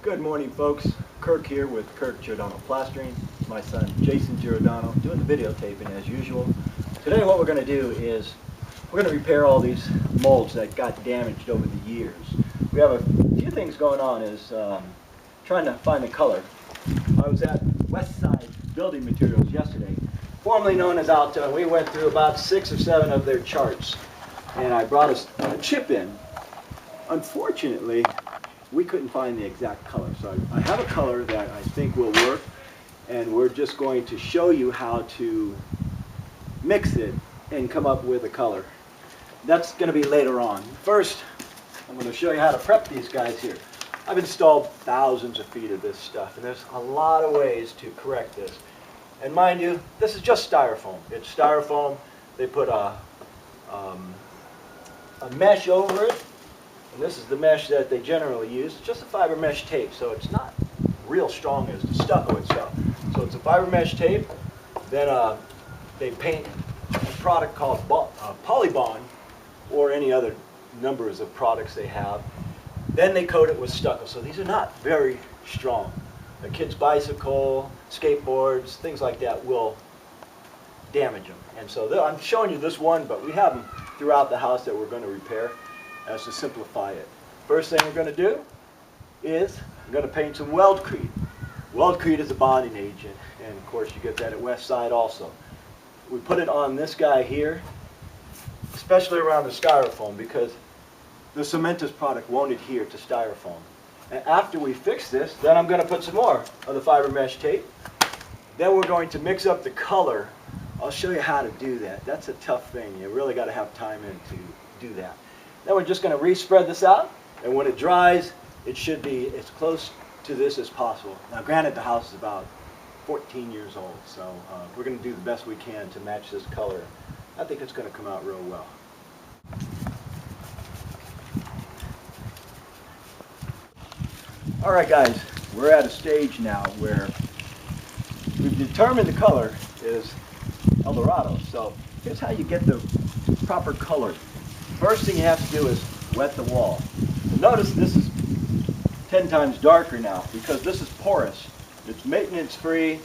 Good morning, folks. Kirk here with Kirk Giordano Plastering. My son Jason Giordano doing the videotaping as usual. Today what we're going to do is we're going to repair all these molds that got damaged over the years. We have a few things going on is trying to find the color. I was at West Side Building Materials yesterday, formerly known as Alto, and we went through about 6 or 7 of their charts. And I brought a chip in. Unfortunately, we couldn't find the exact color. So I have a color that I think will work, and we're just going to show you how to mix it and come up with a color. That's going to be later on. First, I'm going to show you how to prep these guys here. I've installed thousands of feet of this stuff, and there's a lot of ways to correct this. And mind you, this is just styrofoam. It's styrofoam. They put a mesh over it. And this is the mesh that they generally use. It's just a fiber mesh tape, so it's not real strong as the stucco itself. So it's a fiber mesh tape. Then they paint a product called Polybond, or any other numbers of products they have. Then they coat it with stucco. So these are not very strong. A kid's bicycle, skateboards, things like that will damage them. And so I'm showing you this one, but we have them throughout the house that we're going to repair. As to simplify it. First thing we're going to do is we're going to paint some Weldcrete. Weldcrete is a bonding agent, and of course you get that at West Side also. We put it on this guy here, especially around the styrofoam, because the cementous product won't adhere to styrofoam. And after we fix this, then I'm going to put some more of the fiber mesh tape. Then we're going to mix up the color. I'll show you how to do that. That's a tough thing. You really got to have time in to do that. Then we're just going to re-spread this out, and when it dries, it should be as close to this as possible. Now granted, the house is about 14 years old, so we're going to do the best we can to match this color. I think it's going to come out real well. Alright guys, we're at a stage now where we've determined the color is El Dorado. So here's how you get the proper color. First thing you have to do is wet the wall. And notice this is 10 times darker now because this is porous. It's maintenance free.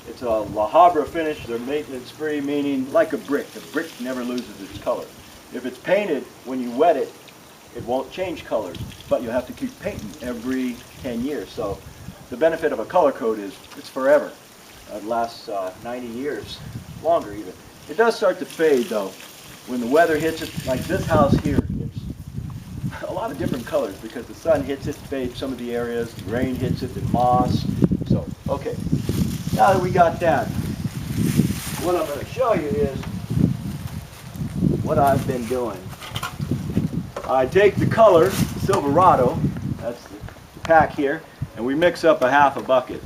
It's a LaHabra finish. They're maintenance free, meaning like a brick. The brick never loses its color. If it's painted, when you wet it, it won't change colors, but you have to keep painting every 10 years. So the benefit of a color coat is it's forever. It lasts 90 years, longer even. It does start to fade though. When the weather hits it, like this house here, it's a lot of different colors because the sun hits it, fades some of the areas, the rain hits it, the moss. So, okay, now that we got that, what I'm going to show you is what I've been doing. I take the color, Silverado, that's the pack here, and we mix up a half a bucket.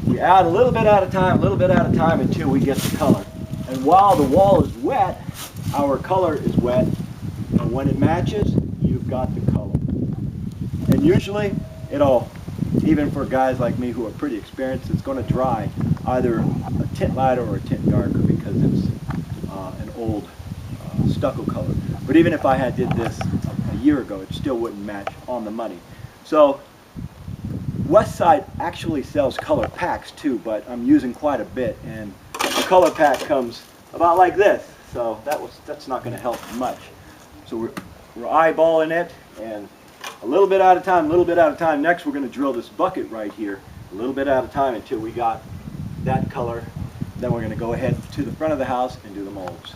We add a little bit at a time, until we get the color. And while the wall is wet, our color is wet, and when it matches, you've got the color. And usually, it'll, even for guys like me who are pretty experienced, it's going to dry either a tint lighter or a tint darker because it's an old stucco color. But even if I had did this a year ago, it still wouldn't match on the money. So West Side actually sells color packs too, but I'm using quite a bit, and the color pack comes about like this, so that's not going to help much. So we're eyeballing it, and a little bit at a time, a little bit at a time. Next we're going to drill this bucket right here, a little bit at a time until we got that color. Then we're going to go ahead to the front of the house and do the molds.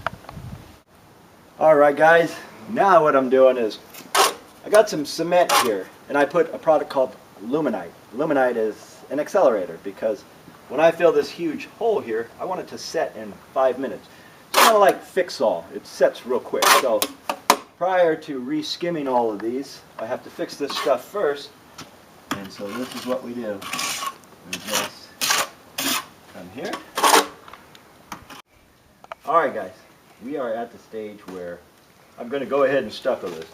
Alright guys, now what I'm doing is I got some cement here, and I put a product called Luminite. Luminite is an accelerator because when I fill this huge hole here, I want it to set in 5 minutes. It's kind of like Fix-All. It sets real quick. So prior to re-skimming all of these, I have to fix this stuff first. And so this is what we do. We just come here. Alright guys, we are at the stage where I'm going to go ahead and stucco this.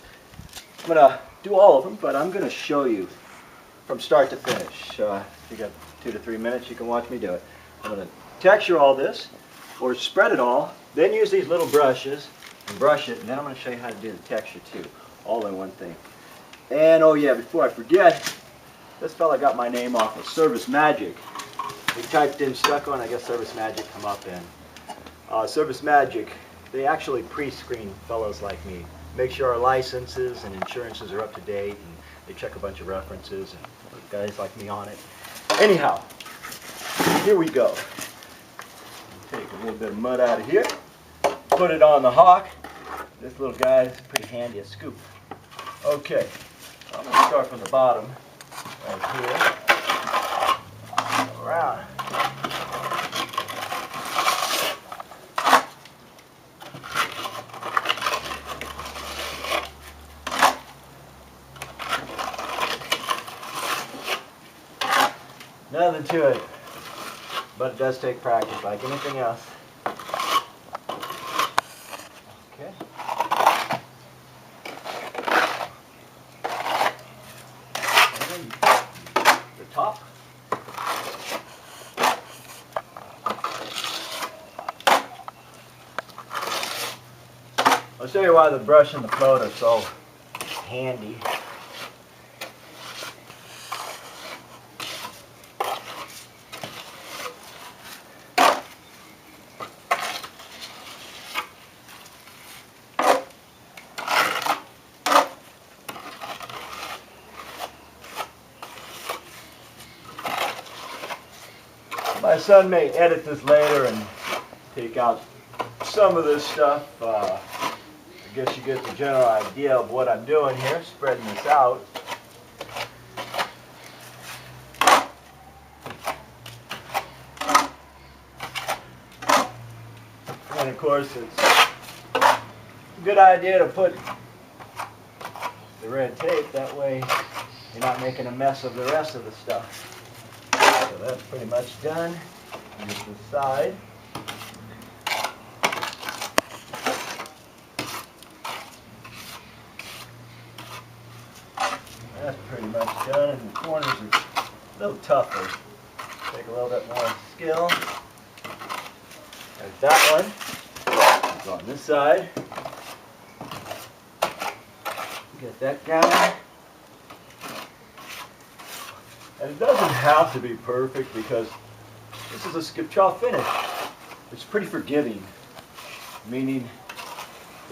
I'm going to do all of them, but I'm going to show you from start to finish. If you got 2 to 3 minutes, you can watch me do it. I'm going to texture all this, or spread it all, then use these little brushes and brush it, and then I'm going to show you how to do the texture too, all in one thing. And oh yeah, before I forget, this fella got my name off of Service Magic. We typed in stucco and I guess Service Magic come up, and Service Magic, they actually pre-screen fellows like me. Make sure our licenses and insurances are up to date, and they check a bunch of references and put guys like me on it. Anyhow, here we go. Take a little bit of mud out of here, put it on the hawk. This little guy is pretty handy, a scoop. Okay, I'm going to start from the bottom, right here, around. Nothing to it, but it does take practice like anything else. Okay. And then the top. I'll show you why the brush and the float are so handy. My son may edit this later and take out some of this stuff. I guess you get the general idea of what I'm doing here, spreading this out. And of course it's a good idea to put the red tape, that way you're not making a mess of the rest of the stuff. So that's pretty much done. Here's the side. That's pretty much done, and the corners are a little tougher. Take a little bit more skill. There's that one. It's on this side. Get that down. And it doesn't have to be perfect because this is a skip jaw finish. It's pretty forgiving, meaning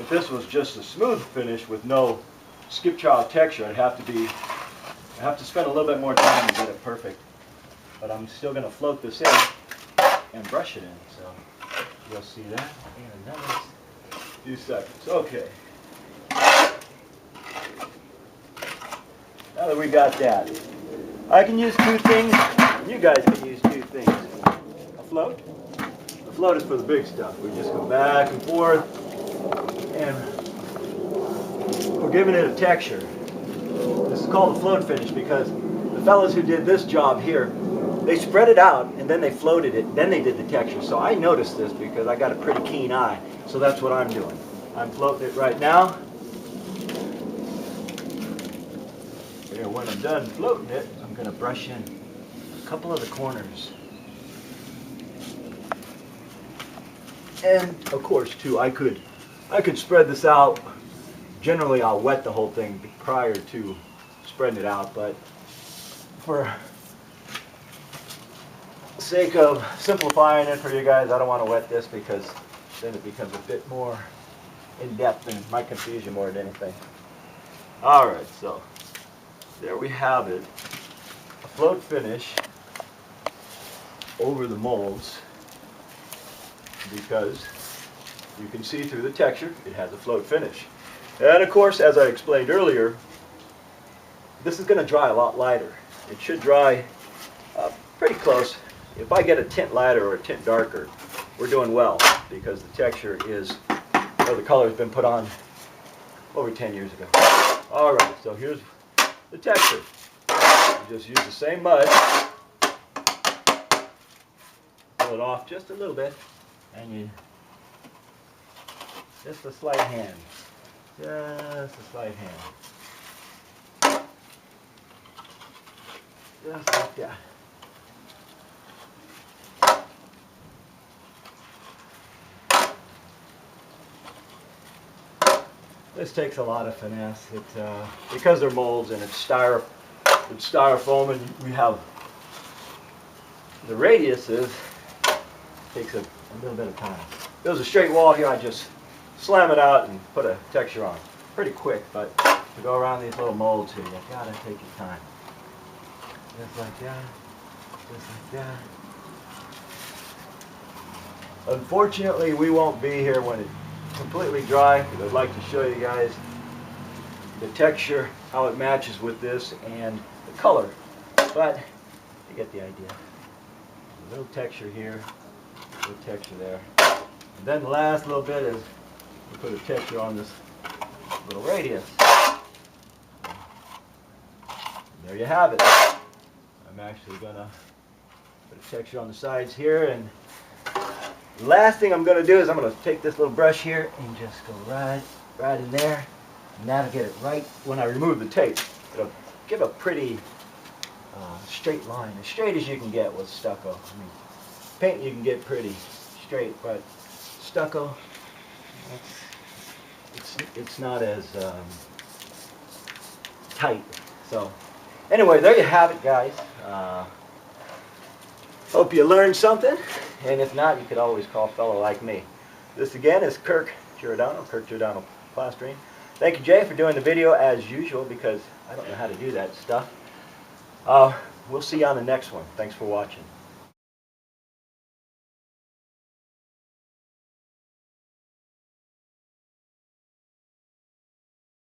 if this was just a smooth finish with no skip jaw texture, I'd have to spend a little bit more time to get it perfect. But I'm still going to float this in and brush it in, so you'll see that in another few seconds. Okay. Now that we got that, I can use two things, you guys can use two things. A float. The float is for the big stuff. We just go back and forth, and we're giving it a texture. This is called a float finish because the fellows who did this job here, they spread it out and then they floated it, then they did the texture. So I noticed this because I got a pretty keen eye, so that's what I'm doing. I'm floating it right now. And when I'm done floating it, I'm going to brush in a couple of the corners. And of course too, I could spread this out. Generally I'll wet the whole thing prior to spreading it out, but for the sake of simplifying it for you guys, I don't want to wet this because then it becomes a bit more in-depth and it might confuse you more than anything. Alright, so there we have it. A float finish over the molds because you can see through the texture it has a float finish. And of course, as I explained earlier, this is going to dry a lot lighter. It should dry pretty close. If I get a tint lighter or a tint darker, we're doing well because the texture is, or the color has been put on over 10 years ago. Alright, so here's the texture. You just use the same mud, pull it off just a little bit, and you, just a slight hand. Just a slight hand. Just like that. This takes a lot of finesse. Because they're molds and it's styrofoam, and we have the radiuses. Takes a little bit of time. If it was a straight wall here, I just slam it out and put a texture on. Pretty quick, but to go around these little molds here, you gotta take your time. Just like that. Just like that. Unfortunately, we won't be here when it's completely dry, because I'd like to show you guys the texture, how it matches with this, and the color. But you get the idea. A little texture here, a little texture there. And then the last little bit is we put a texture on this little radius. And there you have it. I'm actually gonna put a texture on the sides here, and the last thing I'm going to do is I'm going to take this little brush here and just go right in there, and that'll get it right when I remove the tape. It'll give a pretty straight line, as straight as you can get with stucco. I mean, paint you can get pretty straight, but stucco, it's not as tight. So anyway, there you have it, guys. Hope you learned something, and if not, you could always call a fellow like me. This again is Kirk Giordano Plastering. Thank you, Jay, for doing the video as usual, because I don't know how to do that stuff. We'll see you on the next one. Thanks for watching.